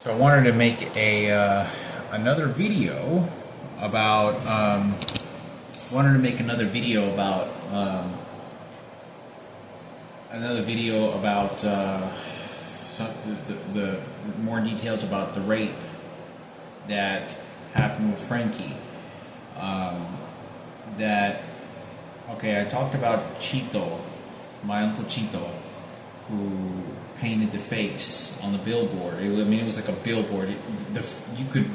So I wanted to make a another video about wanted to make another video about some, the more details about the rape that happened with Frankie. That okay, I talked about Chito, my uncle Chito, who painted the face on the billboard. It was like a billboard. You could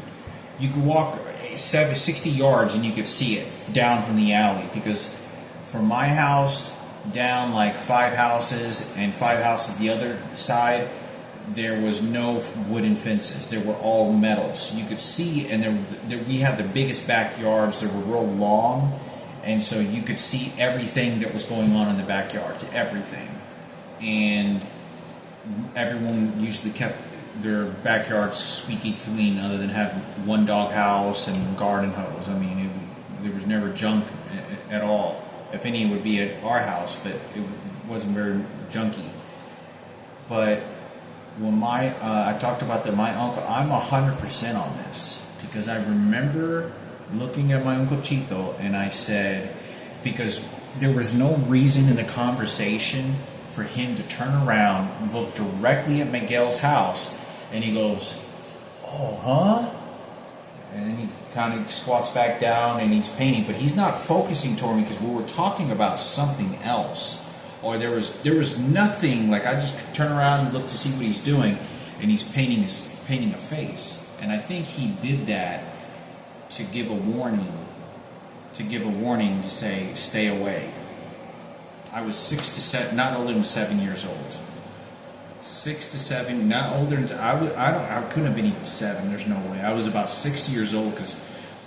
walk 60 yards and you could see it down from the alley, because from my house down like 5 houses and 5 houses the other side, there was no wooden fences. They were all metals. You could see, and we had the biggest backyards. They were real long, and so you could see everything that was going on in the backyards, everything. And everyone usually kept their backyards squeaky clean, other than having one dog house and garden hose. I mean, there was never junk at all. If any, it would be at our house, but it wasn't very junky. But when I talked about that, my uncle, I'm 100% on this, because I remember looking at my Uncle Chito and I said, because there was no reason in the conversation for him to turn around and look directly at Miguel's house, and he goes, "Oh, huh?" And then he kind of squats back down and he's painting, but he's not focusing toward me, because we were talking about something else. Or there was nothing. Like, I just turn around and look to see what he's doing, and he's painting a face. And I think he did that to give a warning, to say, stay away. I was 6 to 7, not older than 7 years old. 6 to 7, not older than I couldn't have been even 7. There's no way. I was about 6 years old, because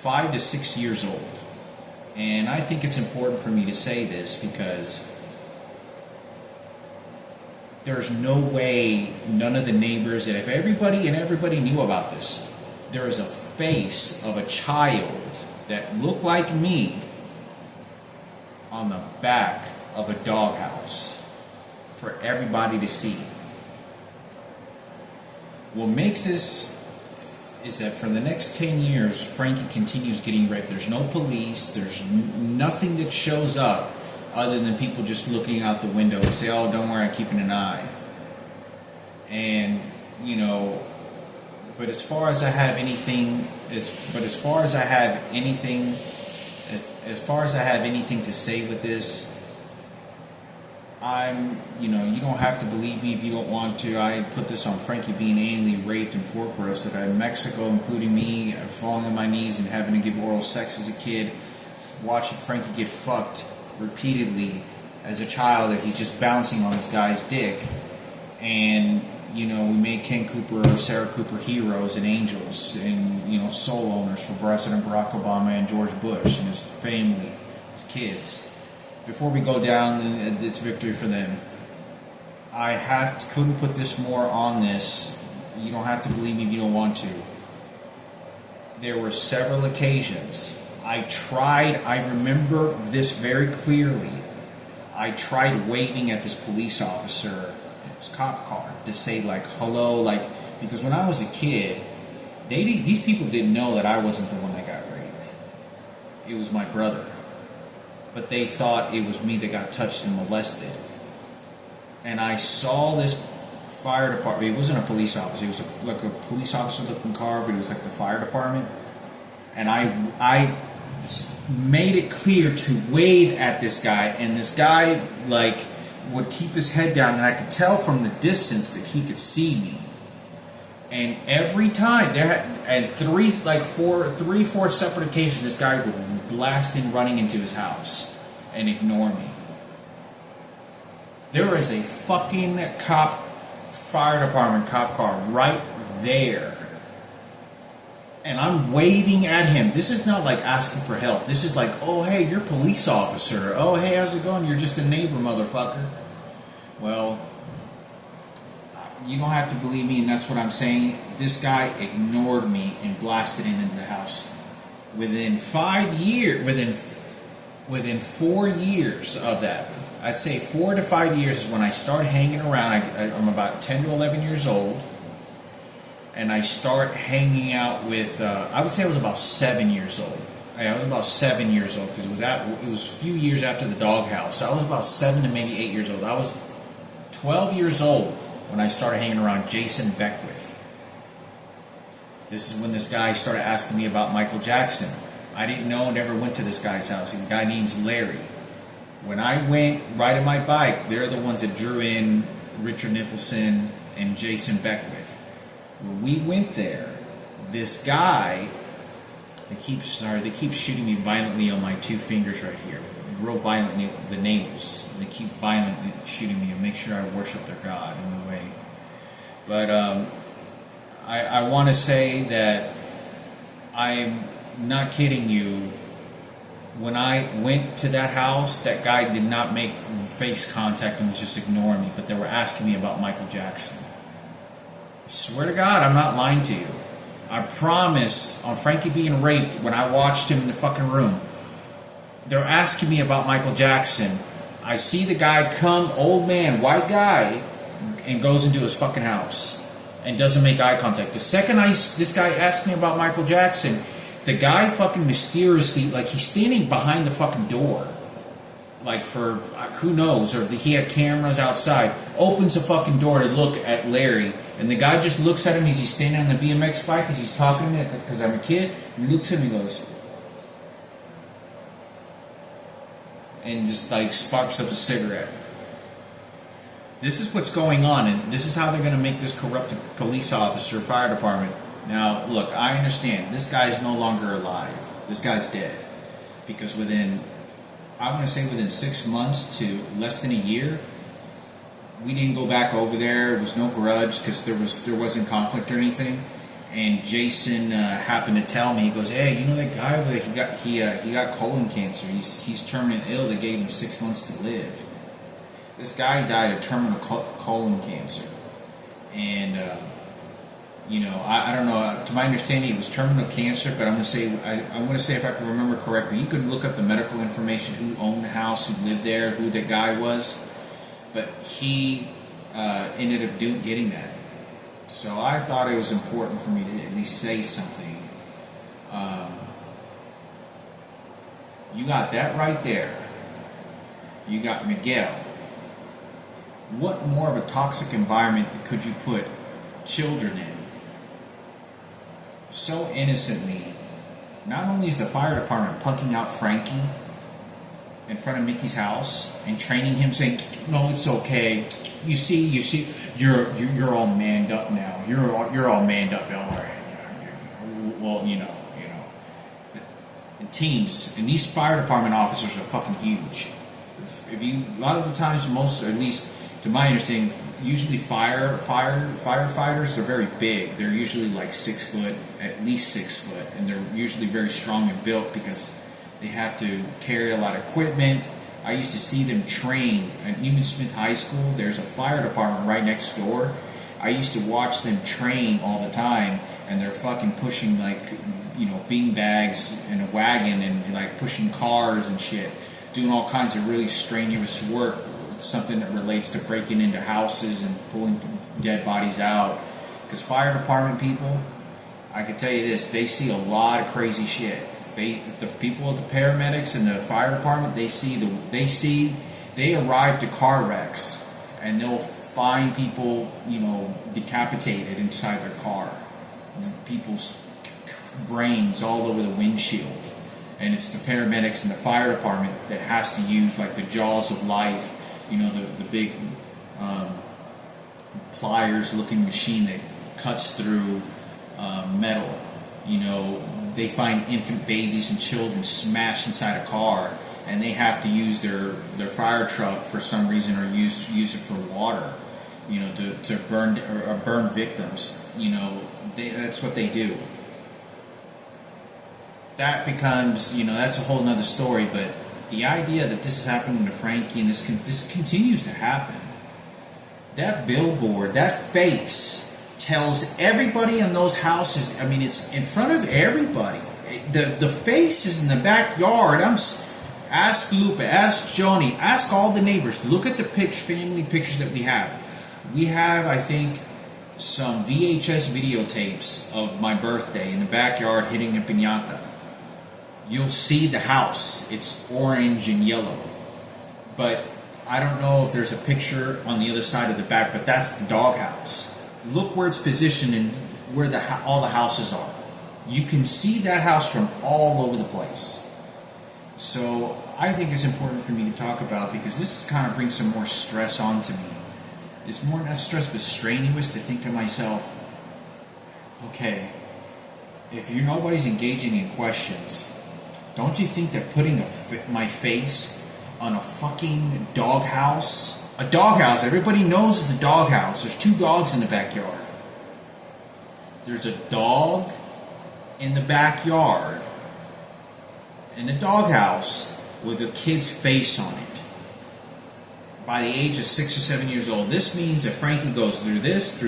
5 to 6 years old. And I think it's important for me to say this, because there's no way none of the neighbors, and if everybody knew about this, there is a face of a child that looked like me on the back of a doghouse for everybody to see. What makes this is that for the next 10 years, Frankie continues getting raped. There's no police. There's nothing that shows up other than people just looking out the window and say, "Oh, don't worry, I'm keeping an eye." And, but as far as I have anything to say with this, you don't have to believe me if you don't want to. I put this on Frankie being anally raped and pork roasted in Mexico, including me falling on my knees and having to give oral sex as a kid, watching Frankie get fucked repeatedly as a child, that he's just bouncing on this guy's dick. And, we made Ken Cooper or Sarah Cooper heroes and angels and, soul owners for President Barack Obama and George Bush and his family, his kids. Before we go down, it's victory for them. Couldn't put this more on this. You don't have to believe me if you don't want to. There were several occasions. I remember this very clearly. I tried waving at this police officer, his cop car, to say, like, hello, like, because when I was a kid, these people didn't know that I wasn't the one that got raped. It was my brother. But they thought it was me that got touched and molested. And I saw this fire department. It wasn't a police officer. It was like a police officer looking car, but it was like the fire department. And I made it clear to wave at this guy, and this guy, like, would keep his head down, and I could tell from the distance that he could see me. And every time three, four separate occasions, this guy would blast in running into his house and ignore me. There is a fucking fire department cop car right there. And I'm waving at him. This is not like asking for help. This is like, "Oh, hey, you're a police officer. Oh, hey, how's it going? You're just a neighbor, motherfucker." Well, you don't have to believe me, and that's what I'm saying. This guy ignored me and blasted into the house. Within 4 years of that, I'd say 4 to 5 years is when I started hanging around. I'm about 10 to 11 years old. and I start hanging out with. I would say I was about 7 years old. I was about 7 years old because it was a few years after the doghouse. I was about 7 to maybe 8 years old. I was 12 years old when I started hanging around Jason Beckwith. This is when this guy started asking me about Michael Jackson. I didn't know, never went to this guy's house. The guy name's Larry. When I went riding my bike, they're the ones that drew in Richard Nicholson and Jason Beckwith. When we went there, this guy, they keep shooting me violently on my two fingers right here. Real violently, the nails. They keep violently shooting me to make sure I worship their God in a way. But I want to say that I'm not kidding you. When I went to that house, that guy did not make face contact and was just ignoring me, but they were asking me about Michael Jackson. I swear to God, I'm not lying to you. I promise, on Frankie being raped, when I watched him in the fucking room, they're asking me about Michael Jackson. I see the guy come, old man, white guy, and goes into his fucking house and doesn't make eye contact. The second this guy asked me about Michael Jackson, the guy fucking mysteriously, like he's standing behind the fucking door, like for who knows, or he had cameras outside, opens the fucking door to look at Larry, and the guy just looks at him as he's standing on the BMX bike as he's talking to me because I'm a kid, and he looks at me and goes, and just like sparks up a cigarette. This is what's going on, and this is how they're going to make this corrupted police officer, fire department. Now, look, I understand. This guy's no longer alive. This guy's dead. Because within 6 months to less than a year, we didn't go back over there. There was no grudge because there wasn't conflict or anything. And Jason happened to tell me, he goes, "Hey, you know that guy that he got colon cancer. He's terminally ill. They gave him 6 months to live. This guy died of terminal colon cancer, and." I don't know. To my understanding, it was terminal cancer. But I'm going to say, I'm going to say, if I can remember correctly, you could look up the medical information, who owned the house, who lived there, who the guy was. But he ended up getting that. So I thought it was important for me to at least say something. You got that right there. You got Miguel. What more of a toxic environment could you put children in? So innocently, not only is the fire department punking out Frankie in front of Mickey's house and training him, saying, "No, it's okay. You see, you're all manned up now. You're all manned up, all right. Well, you know." And teams, and these fire department officers are fucking huge. A lot of the times, most, or at least to my understanding, usually firefighters are very big. They're usually like 6 foot, at least 6 foot, and they're usually very strong and built because they have to carry a lot of equipment. I used to see them train at Newman Smith High School. There's a fire department right next door. I used to watch them train all the time, and they're fucking pushing bean bags in a wagon and like pushing cars and shit, doing all kinds of really strenuous work. Something that relates to breaking into houses and pulling dead bodies out. Because fire department people, I can tell you this, they see a lot of crazy shit. The people at the paramedics and the fire department, they arrive to car wrecks and they'll find people, decapitated inside their car. People's brains all over the windshield. And it's the paramedics and the fire department that has to use like the jaws of life. The big pliers-looking machine that cuts through metal. They find infant babies and children smashed inside a car, and they have to use their fire truck for some reason, or use it for water. To burn victims. That's what they do. That becomes, that's a whole nother story, but. The idea that this is happening to Frankie and this continues to happen. That billboard, that face, tells everybody in those houses. I mean, it's in front of everybody. The face is in the backyard. Ask Lupe, ask Johnny, ask all the neighbors. Look at the family pictures that we have. We have, I think, some VHS videotapes of my birthday in the backyard hitting a piñata, you'll see the house. It's orange and yellow. But I don't know if there's a picture on the other side of the back, but that's the doghouse. Look where it's positioned and where all the houses are. You can see that house from all over the place. So I think it's important for me to talk about, because this kind of brings some more stress onto me. It's more not stress but strenuous to think to myself, okay, if nobody's engaging in questions, don't you think that putting my face on a fucking doghouse, everybody knows it's a doghouse. There's 2 dogs in the backyard. There's a dog in the backyard in the doghouse with a kid's face on it by the age of 6 or 7 years old. This means that Frankie goes through this,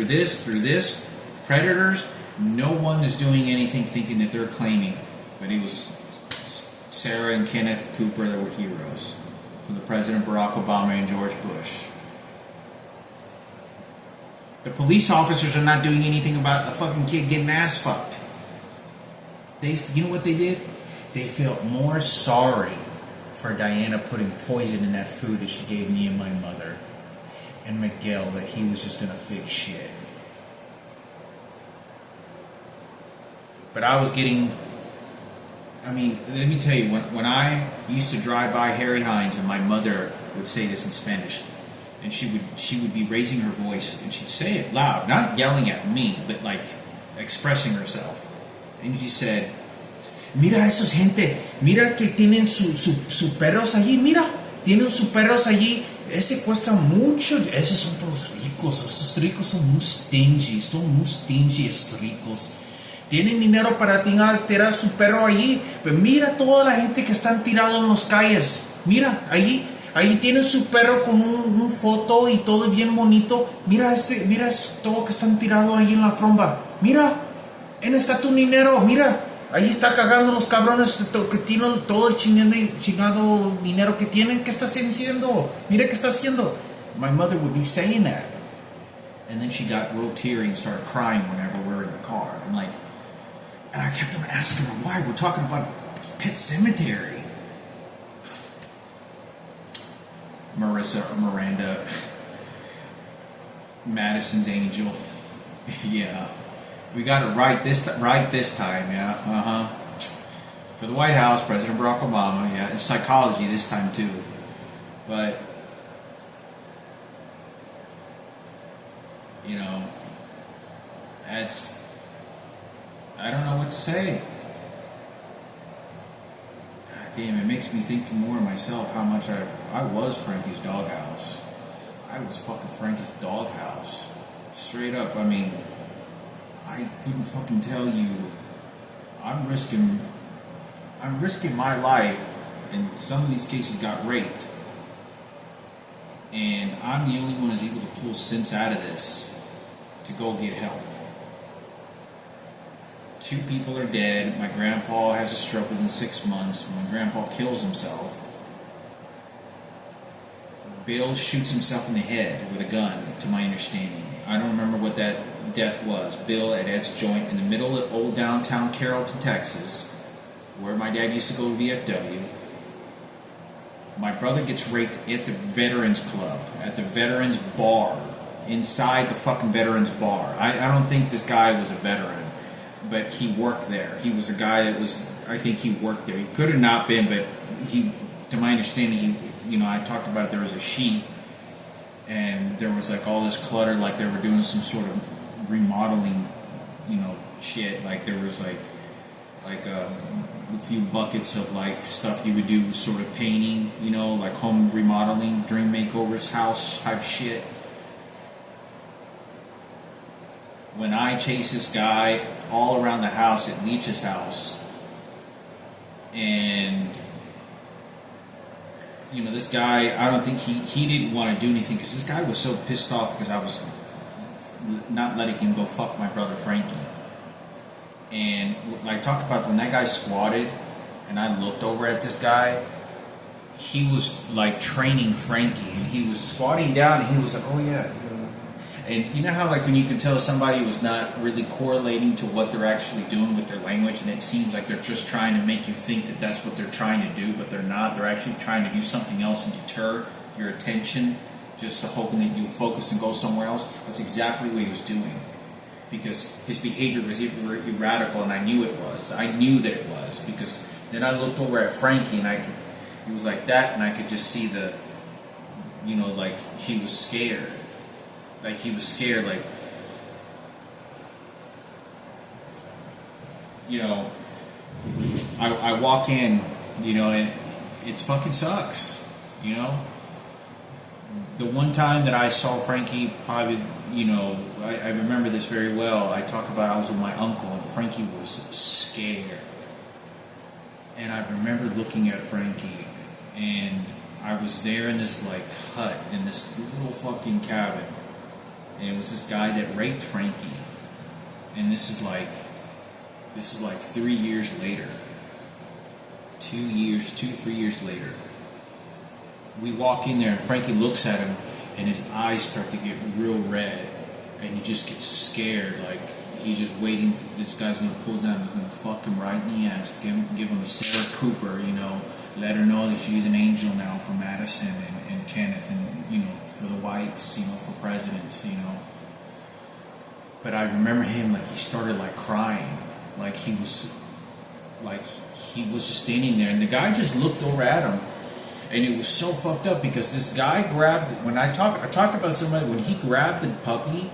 predators. No one is doing anything thinking that they're claiming it. But it was Sarah and Kenneth Cooper that were heroes for the President Barack Obama and George Bush. The police officers are not doing anything about a fucking kid getting ass fucked. You know what they did? They felt more sorry for Diana putting poison in that food that she gave me and my mother, and Miguel, that he was just gonna fix shit. But I was getting, let me tell you, when I used to drive by Harry Hines, and my mother would say this in Spanish, and she would be raising her voice, and she'd say it loud, not yelling at me, but like expressing herself. And she said, mira esos gente, mira que tienen sus perros allí, mira, tienen sus perros allí, ese cuesta mucho, esos son todos ricos, esos ricos son muy stingy, esos ricos. Tienen dinero para tirar su perro allí, pero mira toda la gente que están tirados en las calles, mira, allí tienen su perro con un foto y todo bien bonito, mira todo que están tirados ahí en la fromba, mira, ¿en está tu dinero? Mira, ahí está cagando los cabrones que tienen todo el chingado dinero que tienen. ¿Qué estás haciendo? Mira qué está haciendo. My mother would be saying that, and then she got real teary and started crying whenever we were in the car. And I kept on asking her why. We're talking about Pet Cemetery. Miranda, Madison's angel. Yeah. We got it right this time, yeah. For the White House, President Barack Obama, yeah. And psychology this time too. But I don't know what to say. God damn, it makes me think more of myself how much I was Frankie's doghouse. I was fucking Frankie's doghouse. Straight up, I couldn't fucking tell you. I'm risking my life, and some of these cases got raped, and I'm the only one who's able to pull sense out of this to go get help. 2 people are dead. My grandpa has a stroke within 6 months. My grandpa kills himself. Bill shoots himself in the head with a gun, to my understanding. I don't remember what that death was. Bill at Ed's Joint in the middle of old downtown Carrollton, Texas, where my dad used to go to VFW. My brother gets raped at the Veterans Club, at the Veterans Bar, inside the fucking Veterans Bar. I don't think this guy was a veteran, but he worked there. He was a guy that I think he worked there. He could have not been, but to my understanding, I talked about it, there was a sheet, and there was like all this clutter, like they were doing some sort of remodeling, shit. Like there was like a few buckets of like stuff you would do, sort of painting, like home remodeling, dream makeovers, house type shit. When I chase this guy all around the house at Leach's house, and this guy, I don't think he didn't want to do anything, because this guy was so pissed off because I was not letting him go fuck my brother Frankie. And I talked about when that guy squatted and I looked over at this guy, he was like training Frankie, and he was squatting down and he was like, oh yeah. And you know how like when you can tell somebody was not really correlating to what they're actually doing with their language, and it seems like they're just trying to make you think that that's what they're trying to do, but they're not. They're actually trying to do something else and deter your attention, just hoping that you'll focus and go somewhere else. That's exactly what he was doing, because his behavior was erratical, and I knew it was. I knew that it was, because then I looked over at Frankie, and he was like that, and I could just see the, you know, like he was scared. Like he was scared, like, you know, I walk in, you know, and it fucking sucks, you know. The one time that I saw Frankie, probably, you know, I remember this very well. I talk about I was with my uncle, and Frankie was scared. And I remember looking at Frankie, and I was there in this, like, hut, in this little fucking cabin. And it was this guy that raped Frankie. And this is like 3 years later. 3 years later. We walk in there, and Frankie looks at him, and his eyes start to get real red, and he just gets scared, like he's just waiting. This guy's gonna pull down, he's gonna fuck him right in the ass, give him a Sarah Cooper, you know, let her know that she's an angel now for Madison and Kenneth, and, you know, for the whites, you know, for presidents, you know. But I remember him, like, he started like crying, like he was just standing there, and the guy just looked over at him. And it was so fucked up, because this guy grabbed, I talked about somebody, when he grabbed the puppy,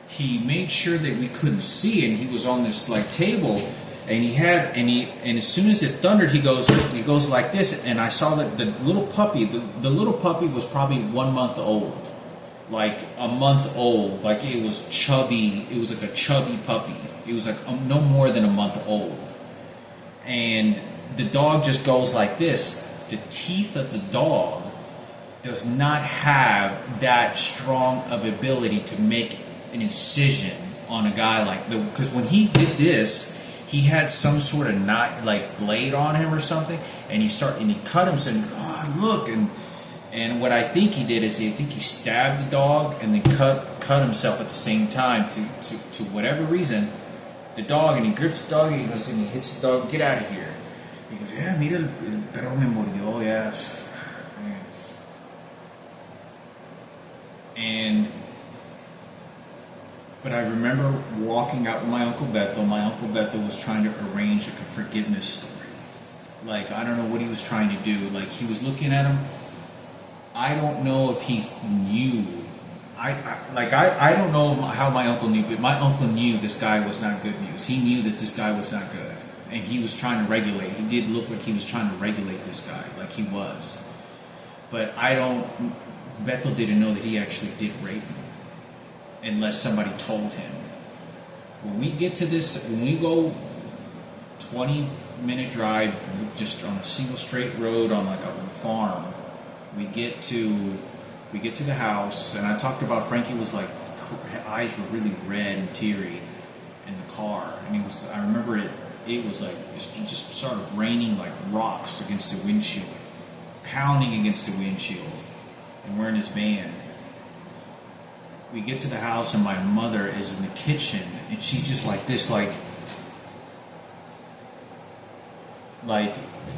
he made sure that we couldn't see, and he was on this like table, and as soon as it thundered, he goes like this, and I saw that the little puppy was probably 1 month old, like a month old, like it was chubby, it was like a chubby puppy, it was like no more than a month old, and the dog just goes like this. The teeth of the dog does not have that strong of ability to make an incision on a guy like the, because when he did this, he had some sort of knife, like blade on him or something, and he cut himself. And oh, look, and what I think he did is he stabbed the dog and then cut himself at the same time to whatever reason. The dog, and he grips the dog, and he goes and he hits the dog. Get out of here. He goes, yeah, mira, el perro me mordió, yeah. But I remember walking out with my Uncle Beto. My Uncle Beto was trying to arrange a forgiveness story. Like, I don't know what he was trying to do. Like, he was looking at him. I don't know if he knew. I don't know how my uncle knew, but my uncle knew this guy was not good news. He knew that this guy was not good. And he was trying to regulate. He did look like he was trying to regulate this guy, like he was. But Beto didn't know that he actually did rape him, unless somebody told him. When we go 20-minute drive, just on a single straight road on like a farm, we get to the house, and I talked about Frankie was like, his eyes were really red and teary in the car, and I remember it was like, it just started raining like rocks against the windshield, pounding against the windshield, and we're in his van. We get to the house, and my mother is in the kitchen, and she's just like this,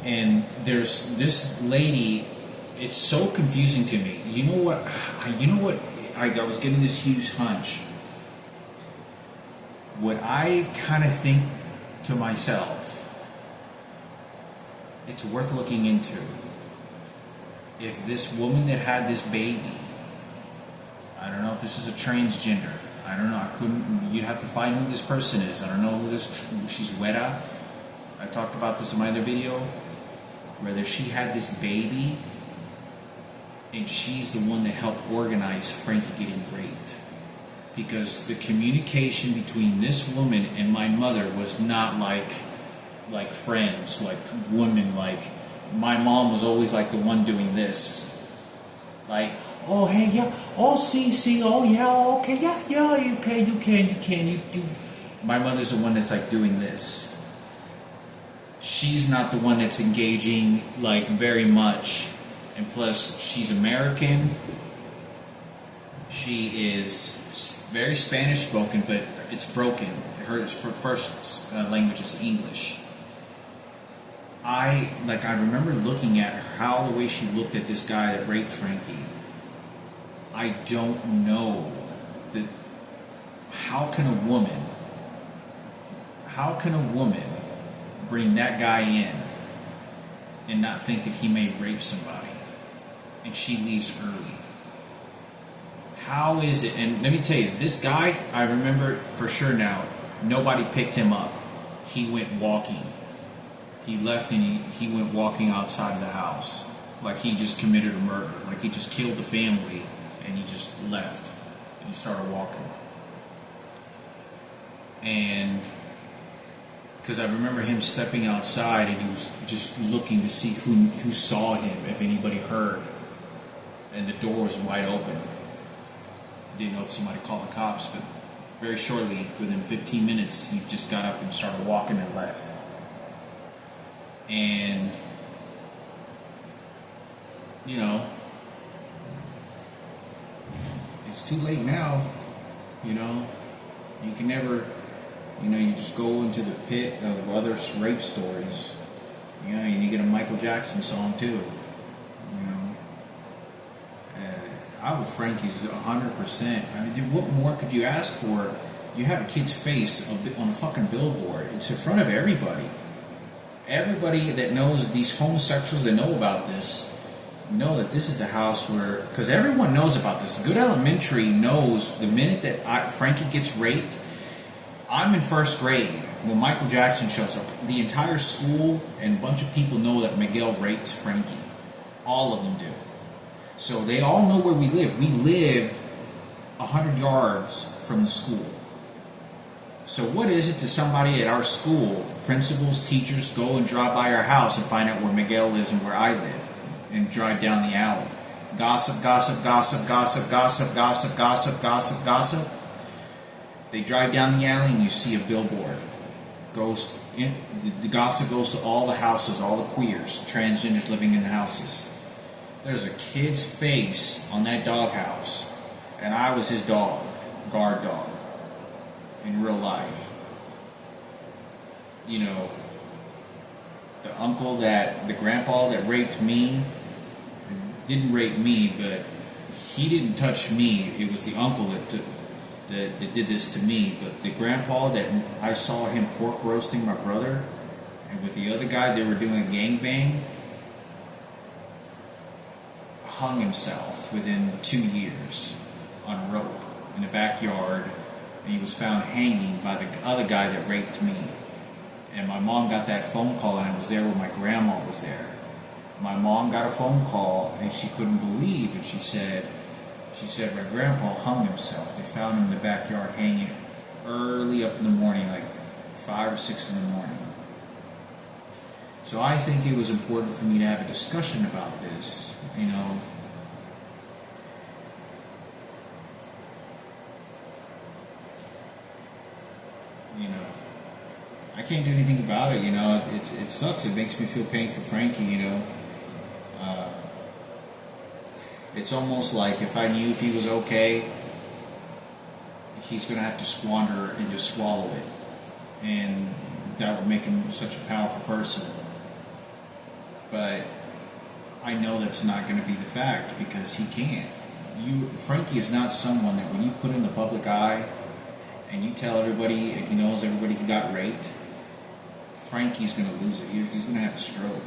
and there's this lady. It's so confusing to me. You know what? I was getting this huge hunch. What I kind of think to myself, it's worth looking into. If this woman that had this baby, I don't know if this is a transgender. I don't know. You'd have to find who this person is. I don't know she's Weta. I talked about this in my other video. Whether she had this baby, and she's the one that helped organize Frankie getting raped. Because the communication between this woman and my mother was not like friends, like women. Like, my mom was always like the one doing this. Like, oh, hey, yeah, oh, see, oh, yeah, okay, yeah, you can. My mother's the one that's like doing this. She's not the one that's engaging like very much. And plus, she's American. She is very Spanish spoken, but it's broken. Her first language is English. I remember looking at how the way she looked at this guy that raped Frankie. I don't know that. How can a woman bring that guy in and not think that he may rape somebody? And she leaves early. How is it? And let me tell you, this guy, I remember for sure now, nobody picked him up. He went walking. He left and he went walking outside of the house. Like he just committed a murder. Like he just killed the family and he just left. And he started walking. And because I remember him stepping outside and he was just looking to see who saw him, if anybody heard. And the door was wide open. Didn't know if somebody called the cops, but very shortly, within 15 minutes, he just got up and started walking and left. And, you know, it's too late now. You know, you can never, you know, you just go into the pit of other rape stories. You know, and you get a Michael Jackson song too. You know, I would Frankie's 100%. I mean, dude, what more could you ask for? You have a kid's face on a fucking billboard. It's in front of everybody. Everybody that knows, these homosexuals that know about this, know that this is the house where, because everyone knows about this. Good Elementary knows the minute that Frankie gets raped. I'm in first grade when Michael Jackson shows up. The entire school and a bunch of people know that Miguel raped Frankie. All of them do. So they all know where we live. We live 100 yards from the school. So what is it to somebody at our school, principals, teachers, go and drive by our house and find out where Miguel lives and where I live and drive down the alley? Gossip, gossip, gossip, gossip, gossip, gossip, gossip, gossip, gossip. They drive down the alley and you see a billboard. The gossip goes to all the houses, all the queers, transgenders living in the houses. There's a kid's face on that doghouse, and I was his dog, guard dog, in real life. You know, the grandpa that raped me, didn't rape me, but he didn't touch me. It was the uncle that did this to me. But the grandpa that I saw him pork roasting my brother, and with the other guy they were doing a gangbang, hung himself within 2 years on a rope in the backyard, and he was found hanging by the other guy that raped me. And my mom got that phone call, and I was there when my grandma was there. My mom got a phone call, and she couldn't believe it. She said my grandpa hung himself. They found him in the backyard hanging early up in the morning, like 5 or 6 in the morning. So I think it was important for me to have a discussion about this, you know. You know, I can't do anything about it, you know. It sucks. It makes me feel pain for Frankie, you know. It's almost like if I knew if he was okay, he's going to have to squander and just swallow it. And that would make him such a powerful person. But I know that's not going to be the fact because he can't. Frankie is not someone that when you put in the public eye and you tell everybody and he knows everybody he got raped, Frankie's going to lose it. He's going to have a stroke.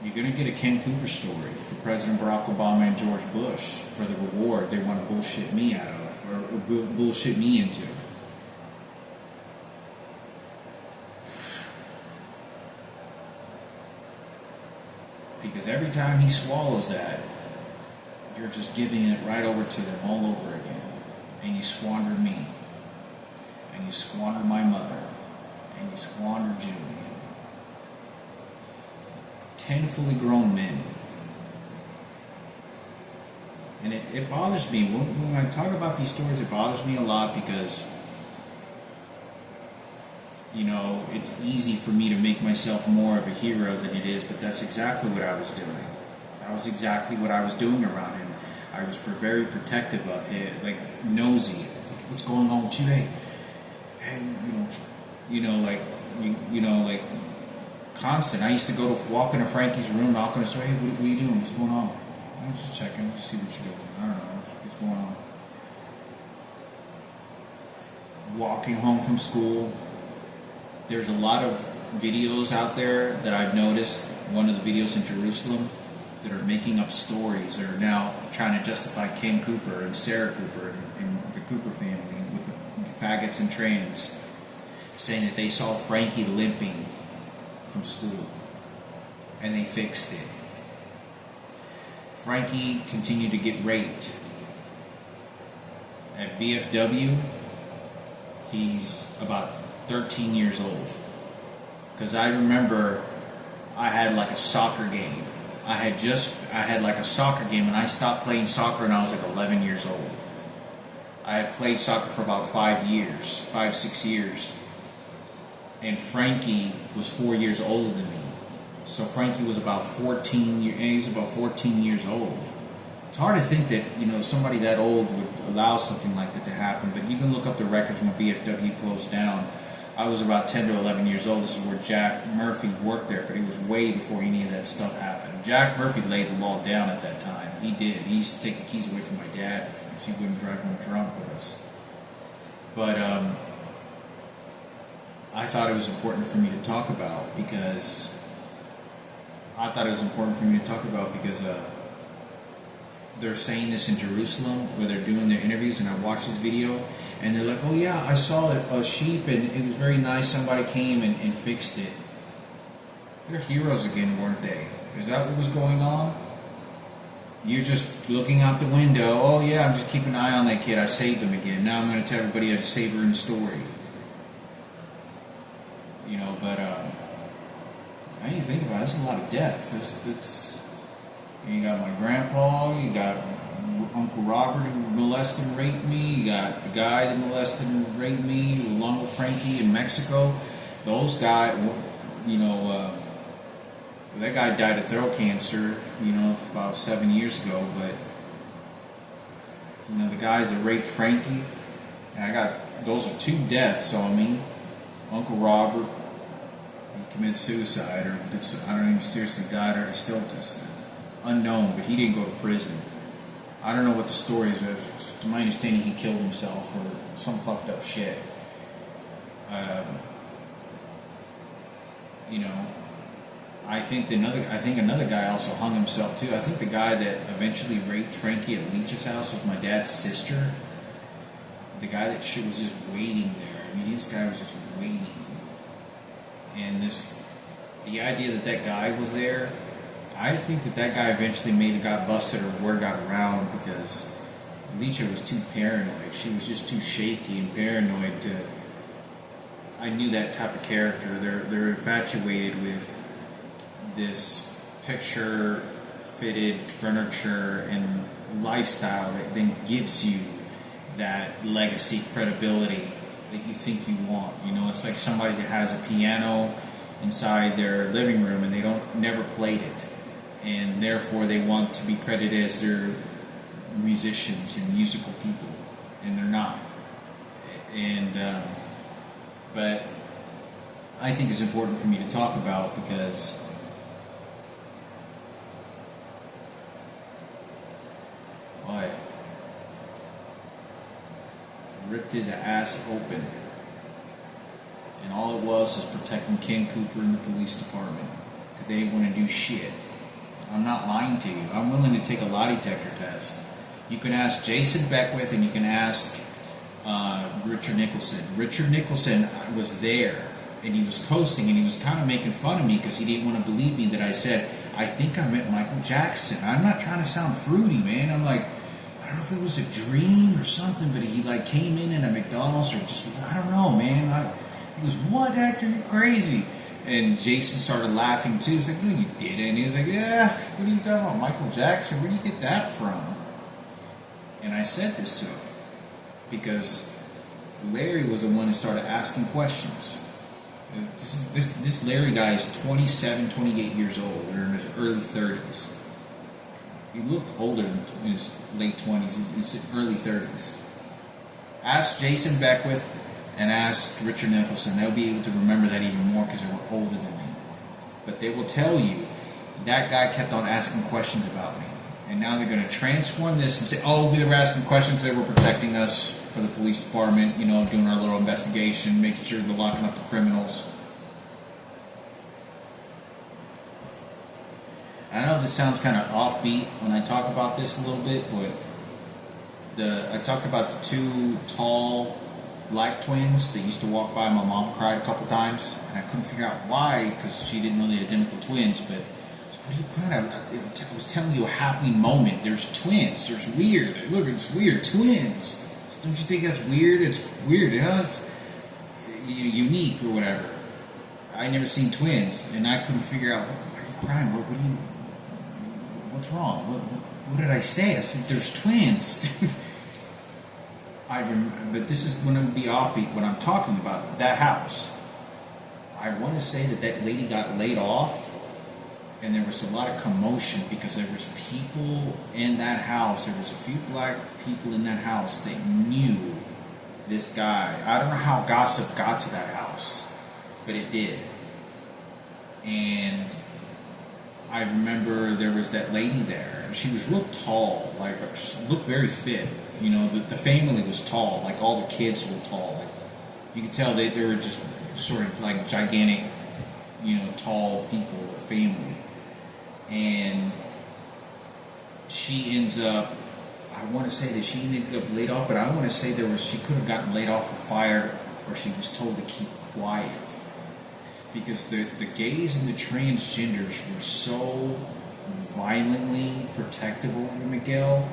You're going to get a Ken Cooper story for President Barack Obama and George Bush for the reward they want to bullshit me out of, or bullshit me into. Because every time he swallows that, you're just giving it right over to them all over again. And you squander me. And you squander my mother. And you squander Julie. 10 fully grown men. And it bothers me. When I talk about these stories, it bothers me a lot because, you know, it's easy for me to make myself more of a hero than it is, but that's exactly what I was doing. That was exactly what I was doing around him. I was very protective of him, like nosy. What's going on with you? Hey, like like constant. I used to go to walk into Frankie's room, knock on his door. Hey, what are you doing? What's going on? I was just checking, just see what you're doing. I don't know what's going on. Walking home from school. There's a lot of videos out there that I've noticed. One of the videos in Jerusalem that are making up stories. They're now trying to justify Ken Cooper and Sarah Cooper and the Cooper family with the faggots and trans, saying that they saw Frankie limping from school and they fixed it. Frankie continued to get raped. At VFW, he's about 13 years old. Because I remember I had like a soccer game. I had like a soccer game, and I stopped playing soccer when I was like 11 years old. I had played soccer for about 6 years. And Frankie was 4 years older than me. So Frankie was about 14 years old. It's hard to think that, somebody that old would allow something like that to happen, but you can look up the records when VFW closed down. I was about 10 to 11 years old. This is where Jack Murphy worked there, but he was way before any of that stuff happened. Jack Murphy laid the law down at that time. He did. He used to take the keys away from my dad if he wouldn't drive home drunk with us. But I thought it was important for me to talk about because they're saying this in Jerusalem where they're doing their interviews, and I watched this video, and they're like, oh yeah, I saw a sheep and it was very nice, somebody came and fixed it. They're heroes again, weren't they? Is that what was going on? You're just looking out the window, oh yeah, I'm just keeping an eye on that kid, I saved him again, now I'm going to tell everybody I saved her in the story. But I didn't think about it, that's a lot of death. You got my grandpa, you got Uncle Robert who molested and raped me, you got the guy that molested and raped me, along with Frankie in Mexico. Those guys, that guy died of throat cancer, about 7 years ago, but, the guys that raped Frankie, and those are 2 deaths on me. Uncle Robert, he committed suicide, or I don't even seriously died, or still just unknown, but he didn't go to prison. I don't know what the story is, but to my understanding, he killed himself or some fucked up shit. I think another guy also hung himself too. I think the guy that eventually raped Frankie at Leach's house was my dad's sister. The guy that shit was just waiting there. I mean, this guy was just waiting, and the idea that guy was there. I think that guy eventually maybe got busted or word got around because Leacha was too paranoid. She was just too shaky and paranoid I knew that type of character. They're infatuated with this picture-fitted furniture and lifestyle that then gives you that legacy credibility that you think you want. It's like somebody that has a piano inside their living room and they never played it. And therefore they want to be credited as their musicians and musical people, and they're not. But I think it's important for me to talk about because ripped his ass open, and all it was protecting Ken Cooper and the police department because they didn't want to do shit. I'm not lying to you. I'm willing to take a lie detector test. You can ask Jason Beckwith and you can ask Richard Nicholson. Richard Nicholson was there and he was coasting and he was kind of making fun of me because he didn't want to believe me that I said, I think I met Michael Jackson. I'm not trying to sound fruity, man. I'm like, I don't know if it was a dream or something, but he came in at a McDonald's or just, I don't know, man. He goes, what, Hector? You're crazy. And Jason started laughing too. He's like, no, you didn't. He was like, yeah, what are you talking about? Michael Jackson? Where do you get that from? And I said this to him because Larry was the one who started asking questions. This Larry guy is 27, 28 years old. They're in his early 30s. He looked older than in his late 20s, his early 30s. Ask Jason Beckwith and ask Richard Nicholson. They'll be able to remember that even more because they were older than me. But they will tell you that guy kept on asking questions about me. And now they're going to transform this and say, oh, they were asking questions, they were protecting us for the police department, you know, doing our little investigation, making sure they're locking up the criminals. I know this sounds kind of offbeat when I talk about this a little bit, but I talked about the two tall black twins that used to walk by. My mom cried a couple times, and I couldn't figure out why, because she didn't know they were identical twins. But what are you crying about? I was telling you a happening moment. There's twins. There's weird. Look, it's weird. Twins. Don't you think that's weird? It's weird. You know? It's unique or whatever. I never seen twins, and I couldn't figure out. Why are you crying? What's wrong? What did I say? I said there's twins. But this is going to be offbeat when I'm talking about that house. I want to say that lady got laid off, and there was a lot of commotion because there was people in that house. There was a few black people in that house that knew this guy. I don't know how gossip got to that house, but it did. And I remember there was that lady there. She was real tall, like she looked very fit. You know, the family was tall, like all the kids were tall. Like you could tell they were just sort of like gigantic, you know, tall people, family. And she ends up, I want to say that she ended up laid off, but I want to say she could have gotten laid off or fired, or she was told to keep quiet. Because the gays and the transgenders were so violently protectable of Miguel,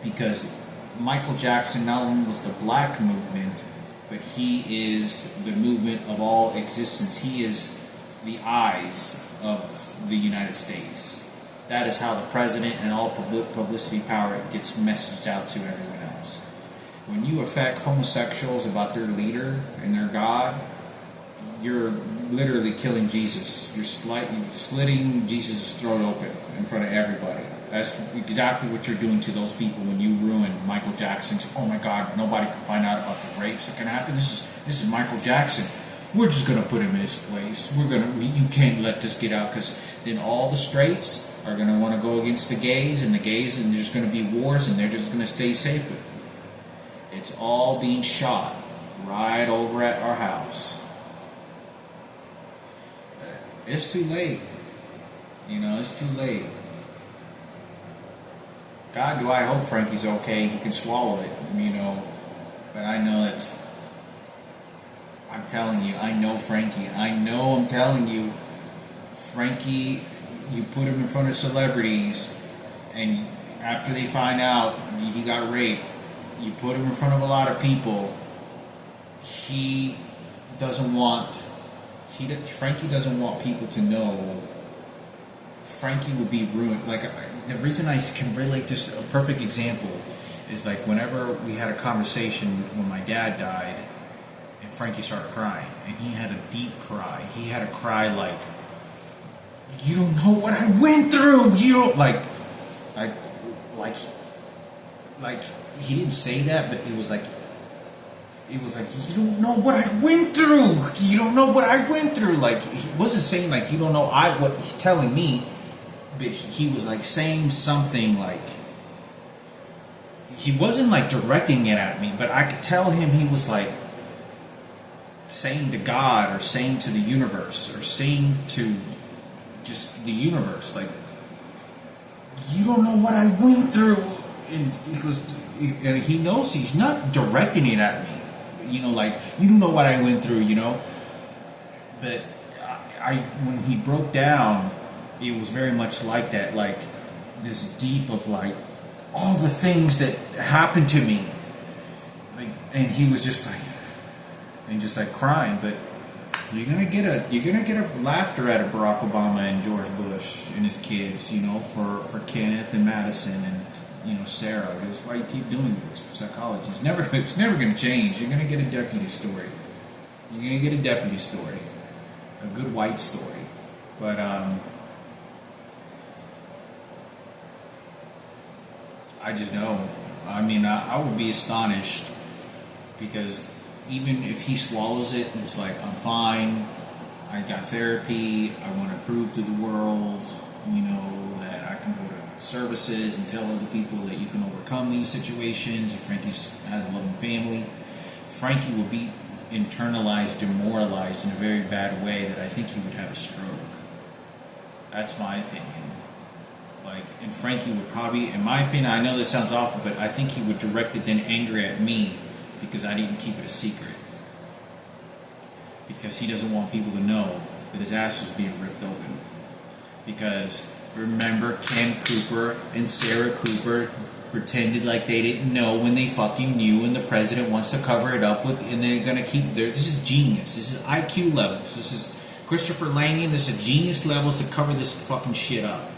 because Michael Jackson not only was the black movement, but he is the movement of all existence. He is the eyes of the United States. That is how the president and all publicity power gets messaged out to everyone else. When you affect homosexuals about their leader and their God, you're literally killing Jesus. You're slitting Jesus' throat open in front of everybody. That's exactly what you're doing to those people when you ruin Michael Jackson's. Oh my God, nobody can find out about the rapes that can happen. This is Michael Jackson. We're just gonna put him in his place. You can't let this get out, because then all the straights are gonna want to go against the gays, and there's gonna be wars, and they're just gonna stay safe. But it's all being shot right over at our house. It's too late. You know, it's too late. God, do I hope Frankie's okay. He can swallow it, you know. But I know it's... I'm telling you, I know Frankie. I'm telling you. Frankie, you put him in front of celebrities, and after they find out he got raped, you put him in front of a lot of people. Frankie doesn't want people to know. Frankie would be ruined. Like, the reason I can relate this, a perfect example, is like whenever we had a conversation when my dad died, and Frankie started crying, and he had a deep cry. He had a cry like, you don't know what I went through. You don't like he didn't say that, but it was like you don't know what I went through. You don't know what I went through. Like, he wasn't saying like you don't know what he's telling me, but he was like saying something like, he wasn't like directing it at me, but I could tell him he was like saying to God, or saying to the universe, or saying to just the universe, like, you don't know what I went through. And he knows he's not directing it at me, you know, like, you don't know what I went through, you know. But when he broke down, it was very much like that, like this deep of like all the things that happened to me, like, and he was just like crying. But you're gonna get a laughter out of Barack Obama and George Bush and his kids, you know, for Kenneth and Madison and, you know, Sarah. That's why you keep doing this. Psychology. It's never gonna change. You're gonna get a deputy story. You're gonna get a deputy story, a good white story. But I just know. I mean, I would be astonished because even if he swallows it and it's like, I'm fine, I got therapy, I want to prove to the world, that I can go to services and tell other people that you can overcome these situations, and Frankie has a loving family, Frankie will be internalized, demoralized in a very bad way that I think he would have a stroke. That's my opinion. And Frankie would probably, in my opinion, I know this sounds awful, but I think he would direct it then anger at me because I didn't keep it a secret. Because he doesn't want people to know that his ass was being ripped open. Because remember, Ken Cooper and Sarah Cooper pretended like they didn't know when they fucking knew, and the president wants to cover it up with, and they're gonna keep there. This is genius. This is IQ levels. This is Christopher Langan. This is genius levels to cover this fucking shit up.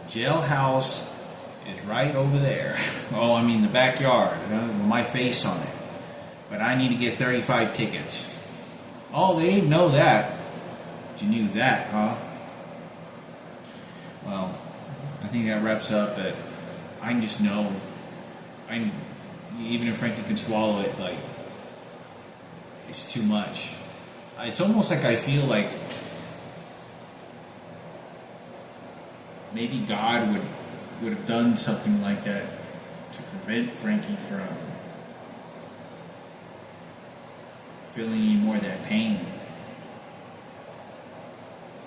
The jailhouse is right over there. Oh, I mean the backyard, with my face on it. But I need to get 35 tickets. Oh, they didn't know that. But you knew that, huh? Well, I think that wraps up. But I can just know. Even if Frankie can swallow it, it's too much. It's almost like I feel like maybe God would have done something like that to prevent Frankie from feeling any more of that pain,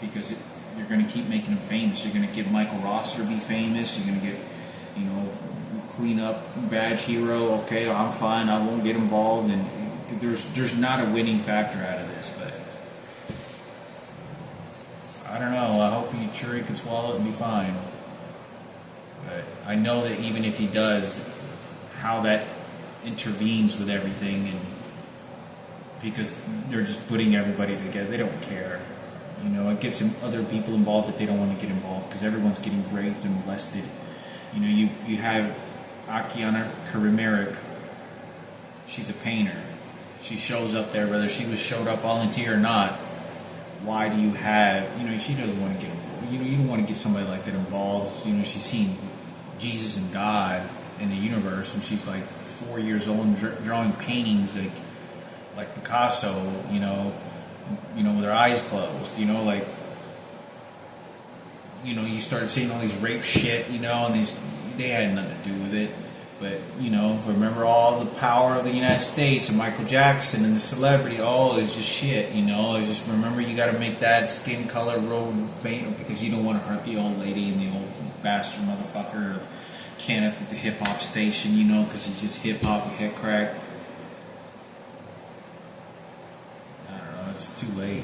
because you're going to keep making him famous. You're going to get Michael Rosser to be famous. You're going to get, clean up badge hero. Okay, I'm fine. I won't get involved. And there's not a winning factor out of this. But I don't know. I hope he can swallow it and be fine. But I know that even if he does, how that intervenes with everything, and because they're just putting everybody together. They don't care. It gets other people involved that they don't want to get involved because everyone's getting raped and molested. You have Akiana Karimeric. She's a painter. She shows up there, whether she was showed up volunteer or not. Why do you have, she doesn't want to get involved. You don't want to get somebody like that involved. She's seen Jesus and God in the universe when she's like 4 years old and drawing paintings like Picasso, with her eyes closed, you started seeing all these rape shit, and they had nothing to do with it. But, remember all the power of the United States and Michael Jackson and the celebrity, it's just shit, it's just, remember you gotta make that skin color real faint because you don't want to hurt the old lady and the old bastard motherfucker Kenneth at the hip hop station, because he's just hip hop and hit crack. It's too late.